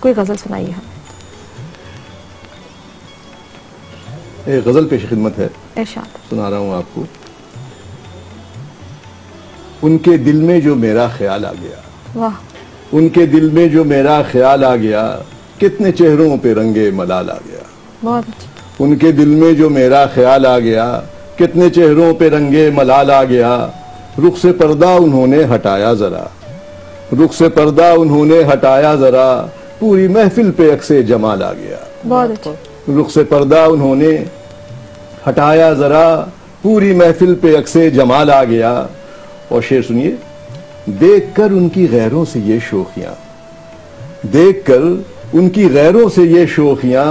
کوئی غزل سنائیے ہمیں. ایک غزل پیش خدمت ہے, ارشاد. سنا رہا ہوں آپ کو. ان کے دل میں جو میرا خیال آ گیا, واہ. ان کے دل میں جو میرا خیال آ گیا, کتنے چہروں پہ رنگے ملال آ گیا. بہت اچھا. ان کے دل میں جو میرا خیال آ گیا, کتنے چہروں پہ رنگے ملال آ گیا. رخ سے پردہ انہوں نے ہٹایا ذرا, رخ سے پردہ انہوں نے ہٹایا ذرا, پوری محفل پہ عکس جمال آ گیا. بہت اچھا. رخ سے پردہ انہوں نے ہٹایا ذرا, پوری محفل پہ عکس جمال آ گیا. اور شعر سنیے. دیکھ کر ان کی غیروں سے یہ شوخیاں, دیکھ کر ان کی غیروں سے یہ شوخیاں,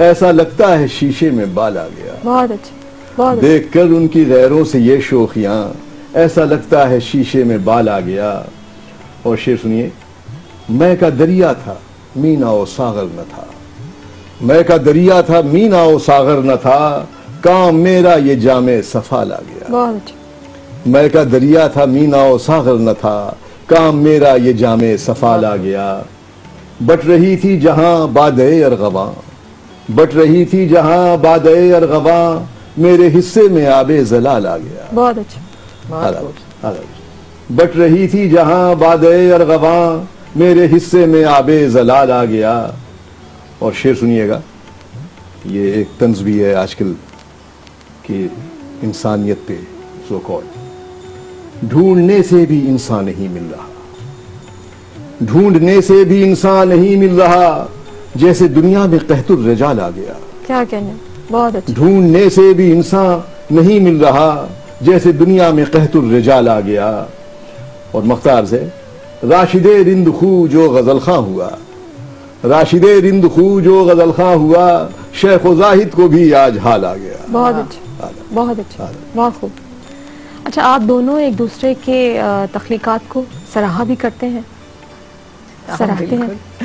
ایسا لگتا ہے شیشے میں بال آ گیا. بہت اچھا. بہت دیکھ کر ان کی غیروں سے یہ شوخیاں, ایسا لگتا ہے شیشے میں بال آ گیا. اور شعر سنیے. میں کا دریا تھا مینا و ساغر نہ تھا, میں کا دریا تھا مینا و ساغر نہ تھا, کام میرا یہ جام سفال آ گیا. بہت اچھا. میں کا دریا تھا مینا و ساغر نہ تھا, کام میرا یہ جام سفال آ گیا. بٹ رہی تھی جہاں بادئ ارغواں, بٹ رہی تھی جہاں بادئ ارغواں, میرے حصے میں آب زلال آ گیا. بہت اچھا. بٹ رہی تھی جہاں بادئ ارغواں, میرے حصے میں آب زلال آ گیا. اور شعر سنیے گا. یہ ایک طنز بھی ہے آج کل کہ انسانیت پہ سو کالڈ. ڈھونڈنے سے بھی انسان نہیں مل رہا, ڈھونڈنے سے بھی انسان نہیں مل رہا, جیسے دنیا میں قحط الرجال آ گیا. کیا کہنے. بہت اچھا. ڈھونڈنے سے بھی انسان نہیں مل رہا, جیسے دنیا میں قحط الرجال آ گیا. اور مختار سے. راشد رند خو جو غزل خواں ہوا, راشد رند خو جو غزل خواں ہوا, شیخ و زاہد کو بھی آج حال آ گیا. بہت اچھا. بہت اچھا. بہت خوب. اچھا, آپ دونوں ایک دوسرے کے تخلیقات کو سراہا بھی کرتے ہیں, سراہتے ہیں.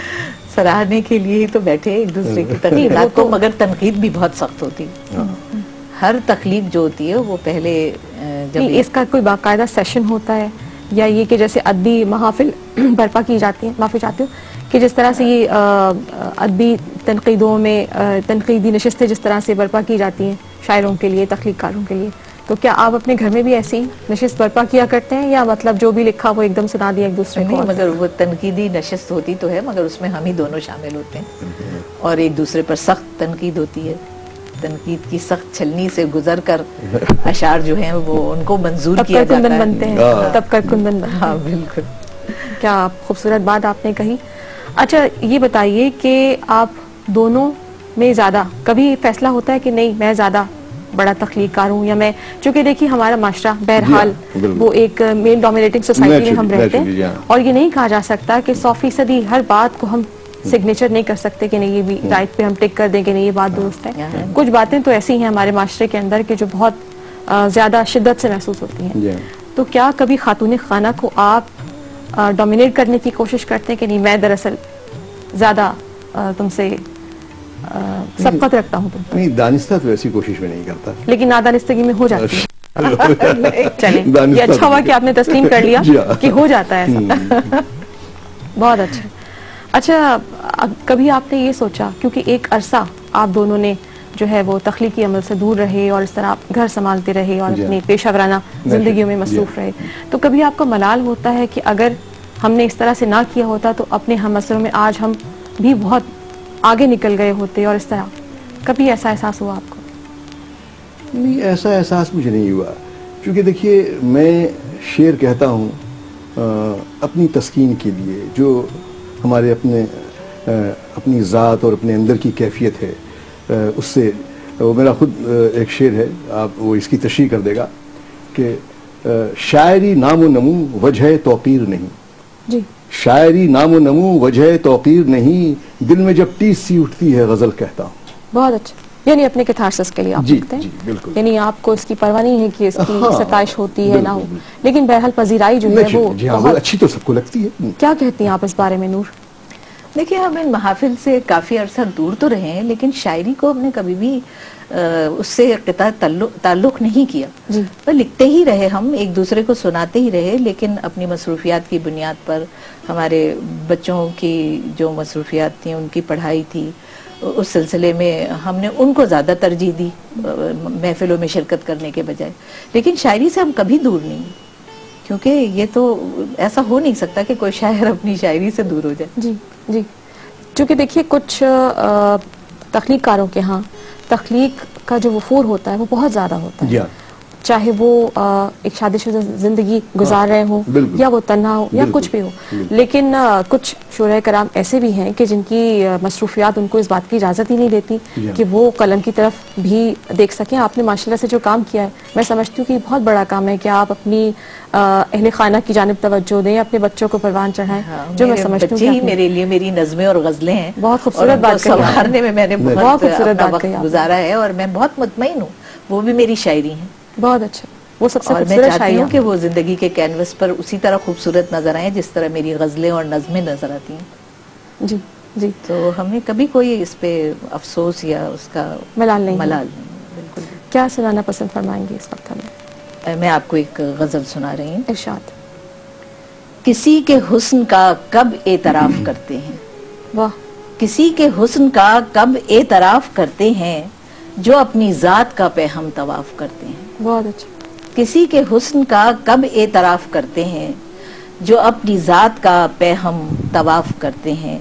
سراہنے کے لیے ہی تو بیٹھے ایک دوسرے کی تخلیقات کو, مگر تنقید بھی بہت سخت ہوتی. ہر تخلیق جو ہوتی ہے وہ پہلے جب اس کا کوئی باقاعدہ سیشن ہوتا ہے, یا یہ کہ جیسے ادبی محافل برپا کی جاتی ہیں, معافی چاہتی ہوں, کہ جس طرح سے یہ ادبی تنقیدوں میں تنقیدی نشستیں جس طرح سے برپا کی جاتی ہیں شاعروں کے لیے, تخلیق کاروں کے لیے, تو کیا آپ اپنے گھر میں بھی ایسی نشست برپا کیا کرتے ہیں, یا مطلب جو بھی لکھا وہ ایک دم سنا دیا ایک دوسرے کو؟ نہیں, مگر وہ تنقیدی نشست ہوتی تو ہے, مگر اس میں ہم ہی دونوں شامل ہوتے ہیں, اور ایک دوسرے پر سخت تنقید ہوتی ہے. تنقید کی سخت چھلنی سے گزر کر اشعار جو ہیں وہ ان کو منظور کیا جاتا ہے. بنتے ہیں, تب کر کندن بنتے ہیں. ہاں بالکل. کیا خوبصورت بات آپ نے کہی. اچھا, یہ بتائیے کہ آپ دونوں میں زیادہ کبھی فیصلہ ہوتا ہے کہ نہیں میں زیادہ بڑا تخلیق کار ہوں, یا میں, چونکہ دیکھیے ہمارا معاشرہ بہرحال وہ ایک میل ڈومینیٹنگ سوسائٹی میں ہم رہتے ہیں, اور یہ نہیں کہا جا سکتا کہ 100% ہر بات کو ہم سگنیچر نہیں کر سکتے کہ نہیں یہ بھی رائٹ پہ ہم ٹک کر دیں کہ نہیں یہ بات درست ہے. کچھ باتیں تو ایسی ہیں ہمارے معاشرے کے اندر کہ جو بہت زیادہ شدت سے محسوس ہوتی ہیں. تو کیا کبھی خاتون خانہ کو آپ ڈومینیٹ کرنے کی کوشش کرتے ہیں کہ نہیں میں دراصل زیادہ تم سے سبقت رکھتا ہوں؟ تم نہیں, دانستہ تو ایسی کوشش میں نہیں کرتا, لیکن نادانستگی میں ہو جاتی ہے. چلیں, یہ اچھا ہوا کہ آپ نے تسلیم کر لیا کہ ہو جاتا ہے ایسا. بہت اچھا. اچھا, کبھی آپ نے یہ سوچا, کیونکہ ایک عرصہ آپ دونوں نے جو ہے وہ تخلیقی عمل سے دور رہے اور اس طرح آپ گھر سنبھالتے رہے اور اپنی پیشہ ورانہ زندگیوں میں مصروف رہے, تو کبھی آپ کا ملال ہوتا ہے کہ اگر ہم نے اس طرح سے نہ کیا ہوتا تو اپنے ہم عصروں میں آج ہم بھی بہت آگے نکل گئے ہوتے, اور اس طرح کبھی ایسا احساس ہوا آپ کو؟ نہیں, ایسا احساس مجھے نہیں ہوا, کیونکہ دیکھیے میں شعر کہتا ہوں اپنی تسکین کے لیے, جو ہمارے اپنی ذات اور اپنے اندر کی کیفیت ہے اس سے. وہ میرا خود ایک شعر ہے, آپ وہ اس کی تشریح کر دے گا کہ شاعری نام و نمو وجہ توقیر نہیں, جی, شاعری نام و نمو وجہ توقیر نہیں, دل میں جب ٹیس سی اٹھتی ہے غزل کہتا ہوں. بہت اچھا. یعنی اپنے کیتھارسس کے لیے آپ لکھتے ہیں. جی بالکل. یعنی آپ کو اس کی پرواہ نہیں ہے کہ اس کی ستائش ہوتی ہے نہ ہو, لیکن بہرحال پذیرائی جو ہے وہ اچھی تو سب کو لگتی ہے. کیا کہتی ہیں آپ اس بارے میں نور؟ دیکھیے ہم ان محافل سے کافی عرصہ دور تو رہے ہیں لیکن شاعری کو ہم نے کبھی بھی اس سے قطع تعلق نہیں کیا. پر لکھتے ہی رہے, ہم ایک دوسرے کو سناتے ہی رہے, لیکن اپنی مصروفیات کی بنیاد پر ہمارے بچوں کی جو مصروفیات تھیں, ان کی پڑھائی تھی, اس سلسلے میں ہم نے ان کو زیادہ ترجیح دی محفلوں میں شرکت کرنے کے بجائے. لیکن شاعری سے ہم کبھی دور نہیں, کیونکہ یہ تو ایسا ہو نہیں سکتا کہ کوئی شاعر اپنی شاعری سے دور ہو جائے. جی چونکہ دیکھیے کچھ تخلیق کاروں کے ہاں تخلیق کا جو وفور ہوتا ہے وہ بہت زیادہ ہوتا ہے, چاہے وہ ایک شادی شدہ زندگی گزار رہے ہوں یا وہ تنہا ہو یا کچھ بھی ہو. لیکن کچھ شعراء کرام ایسے بھی ہیں کہ جن کی مصروفیات ان کو اس بات کی اجازت ہی نہیں دیتی کہ وہ قلم کی طرف بھی دیکھ سکیں. آپ نے ماشاءاللہ سے جو کام کیا ہے, میں سمجھتی ہوں کہ بہت بڑا کام ہے کہ آپ اپنی اہل خانہ کی جانب توجہ دیں, اپنے بچوں کو پروان چڑھائیں, جو میں سمجھتی ہوں بچے ہی میرے لیے میری نظمیں اور غزلیں ہیں. بہت خوبصورت بات سنوارنے میں میں نے بہت خوبصورت وقت گزارا ہے اور میں بہت مطمئن ہوں وہ بھی میری شاعری ہیں. بہت اچھا, وہ سب سے اور میں چاہتی ہوں کہ وہ زندگی کے کینوس پر اسی طرح خوبصورت نظر آئیں جس طرح میری غزلیں اور نظمیں نظر آتی ہیں. جی تو ہم نے کبھی کوئی اس پہ افسوس یا اس کا ملال نہیں. بالکل. کیا سنانا پسند فرمائیں گے اس وقت ہمیں؟ میں آپ کو ایک غزل سنا رہی ہوں. ارشاد. کسی کے حسن کا کب اعتراف کرتے ہیں, واہ, کسی کے حسن کا کب اعتراف کرتے ہیں جو اپنی ذات کا پہ ہم طواف کرتے ہیں. بہت اچھا. کسی کے حسن کا کب اعتراف کرتے ہیں جو اپنی ذات کا پہ ہم طواف کرتے ہیں.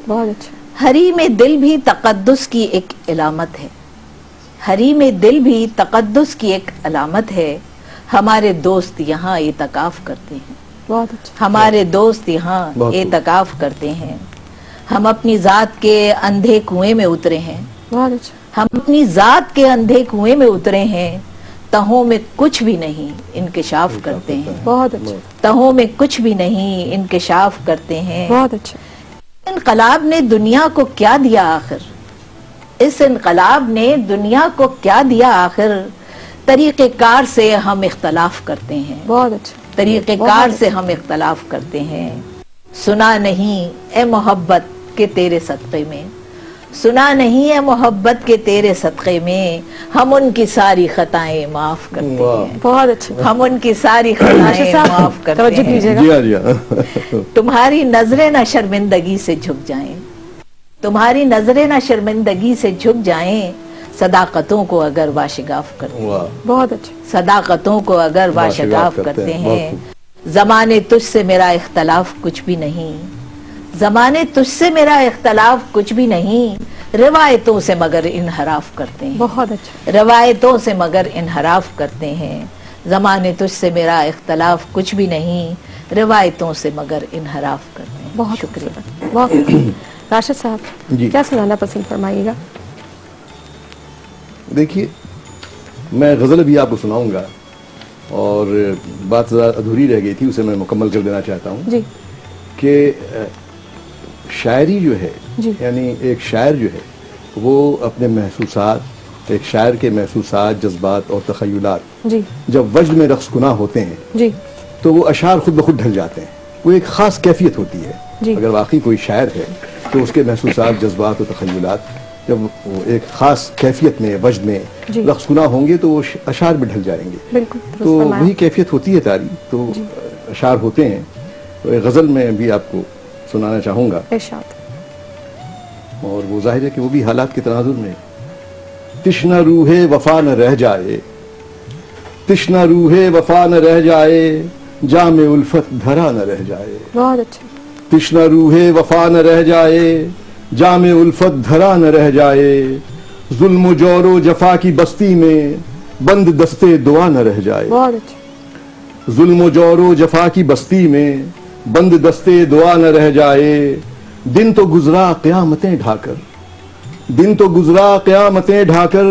بہت اچھا. حریم دل بھی تقدس کی ایک علامت ہے, حریم دل بھی تقدس کی ایک علامت ہے. ہمارے دوست یہاں اعتکاف کرتے ہیں. بہت اچھا. ہمارے دوست یہاں اعتکاف کرتے ہیں. ہم اپنی ذات کے اندھے کنویں میں اترے ہیں. بہت اچھا. ہم اپنی ذات کے اندھے کنویں میں اترے ہیں. تہوں میں کچھ بھی نہیں انکشاف کرتے ہیں. بہت اچھا. تہوں میں کچھ بھی نہیں انکشاف کرتے ہیں. بہت اچھا. انقلاب نے دنیا کو کیا دیا آخر, اس انقلاب نے دنیا کو کیا دیا آخر. طریقہ کار سے ہم اختلاف کرتے ہیں. بہت اچھا. طریقہ کار سے ہم اختلاف کرتے ہیں. سنا نہیں اے محبت کے تیرے صدقے میں, سنا نہیں اے محبت کے تیرے صدقے میں. ہم ان کی ساری خطائیں معاف کرتے ہیں. بہت اچھا. ہم ان کی ساری خطائیں معاف کرتے ہیں. تمہاری نظریں نہ شرمندگی سے جھک جائیں, تمہاری نظریں نہ شرمندگی سے جھک جائیں. صداقتوں کو اگر واشگاف کرتے ہیں. بہت اچھا. صداقتوں کو اگر واشگاف کرتے ہیں. زمانے تجھ سے میرا اختلاف کچھ بھی نہیں, زمانے تجھ سے میرا اختلاف کچھ بھی نہیں. روایتوں سے مگر انحراف کرتے ہیں. بہت اچھا. روایتوں سے مگر انحراف کرتے ہیں. زمانے تجھ سے میرا اختلاف کچھ بھی نہیں. روایتوں سے مگر انحراف کرتے ہیں. بہت شکریہ. بہت. راشد صاحب کیا سنانا پسند فرمائیے گا؟ دیکھیے میں غزل بھی آپ کو سناؤں گا, اور بات ذرا ادھوری رہ گئی تھی, اسے میں مکمل کر دینا چاہتا ہوں. جی. کہ شاعری جو ہے, یعنی ایک شاعر جو ہے وہ اپنے محسوسات, ایک شاعر کے محسوسات, جذبات اور تخیلات جب وجد میں رقص کناں ہوتے ہیں تو وہ اشعار خود بخود ڈھل جاتے ہیں. وہ ایک خاص کیفیت ہوتی ہے. اگر واقعی کوئی شاعر ہے تو اس کے محسوسات, جذبات اور تخیلات جب وہ ایک خاص کیفیت میں, وجد میں رقص کناں ہوں گے تو وہ اشعار بھی ڈھل جائیں گے. بالکل. تو وہی کیفیت ہوتی ہے تاری, تو اشعار ہوتے ہیں. تو ایک غزل میں بھی آپ کو سنانا چاہوں گا, اور وہ ظاہر ہے کہ وہ بھی حالات کے تناظر میں. تشنہ روح وفا نہ رہ جائے, تشنہ روح وفا نہ رہ جائے, جام الفت دھرا نہ رہ جائے. بہت اچھا. تشنہ روح وفا نہ رہ جائے, جام الفت دھرا نہ رہ جائے. ظلم و جور و جفا کی بستی میں بند دستے دعا نہ رہ جائے. بہت اچھا. ظلم و جور و جفا کی بستی میں بند دستے دعا نہ رہ جائے. دن تو گزرا قیامتیں ڈھا کر, دن تو گزرا قیامتیں ڈھا کر,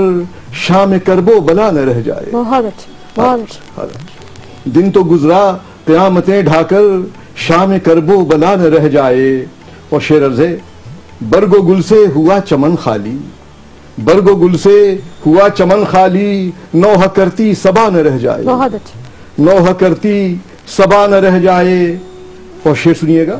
شام کرب و بلا نہ رہ جائے. بہت اچھا. بہت اچھا. دن تو گزرا قیامتیں ڈھا کر, شام کرب و بلا نہ رہ جائے. اور شعر عرض ہے, برگ و گل سے ہوا چمن خالی, برگ و گل سے ہوا چمن خالی, نوحہ کرتی صبا نہ رہ جائے. بہت اچھا. نوحہ کرتی صبا نہ رہ جائے. اور شعر سنیے گا,